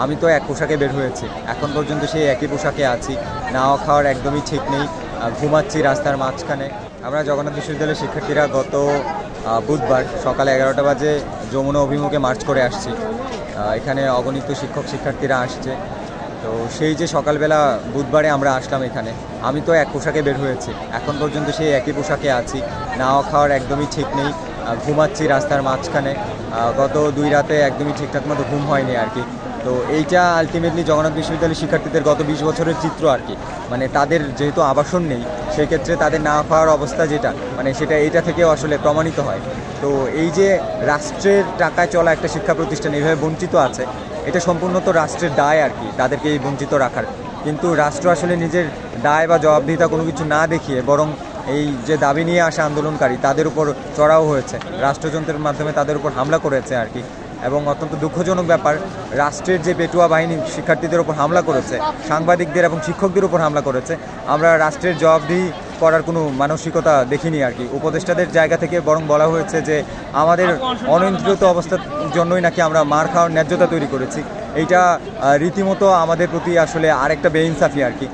আমি তো এক পোশাকে বের হয়েছি, এখন পর্যন্ত সেই একই পোশাকে আছি। নাওয়া খাওয়ার একদমই ঠিক নেই, ঘুমাচ্ছি রাস্তার মাঝখানে। আমরা জগন্নাথ বিশ্ববিদ্যালয়ের শিক্ষার্থীরা গত বুধবার সকালে 11টা বাজে যমুনা অভিমুখে মার্চ করে আসছি। এখানে অগণিত শিক্ষক শিক্ষার্থীরা আসছে। তো সেই যে সকালবেলা বুধবারে আমরা আসলাম এখানে, আমি তো এক পোশাকে বের হয়েছি, এখন পর্যন্ত সেই একই পোশাকে আছি। নাওয়া খাওয়ার একদমই ঠিক নেই, ঘুমাচ্ছি রাস্তার মাঝখানে। গত 2 রাতে একদমই ঠিকঠাক মতো ঘুম হয়নি আর কি। তো এইটা আলটিমেটলি জগন্নাথ বিশ্ববিদ্যালয়ের শিক্ষার্থীদের গত 20 বছরের চিত্র আর কি। মানে তাদের যেহেতু আবাসন নেই, সেক্ষেত্রে তাদের না খাওয়ার অবস্থা যেটা, মানে সেটা এইটা থেকেও আসলে প্রমাণিত হয়। তো এই যে রাষ্ট্রের টাকায় চলা একটা শিক্ষা প্রতিষ্ঠান এইভাবে বঞ্চিত আছে, এটা সম্পূর্ণ তো রাষ্ট্রের দায় আর কি, তাদেরকে এই বঞ্চিত রাখার। কিন্তু রাষ্ট্র আসলে নিজের দায় বা জবাবদিহিতা কোনো কিছু না দেখিয়ে বরং এই যে দাবি নিয়ে আসা আন্দোলনকারী তাদের উপর চড়াও হয়েছে, রাষ্ট্রযন্ত্রের মাধ্যমে তাদের উপর হামলা করেছে আর কি। এবং অত্যন্ত দুঃখজনক ব্যাপার, রাষ্ট্রের যে পেটুয়া বাহিনী শিক্ষার্থীদের উপর হামলা করেছে, সাংবাদিকদের এবং শিক্ষকদের উপর হামলা করেছে, আমরা রাষ্ট্রের জবাবদিহি করার কোনো মানসিকতা দেখিনি আর কি। উপদেষ্টাদের জায়গা থেকে বরং বলা হয়েছে যে আমাদের অনিয়ন্ত্রিত অবস্থার জন্যই নাকি আমরা মার খাওয়ার ন্যায্যতা তৈরি করেছি। এইটা রীতিমতো আমাদের প্রতি আসলে আরেকটা বেইনসাফি আর কি।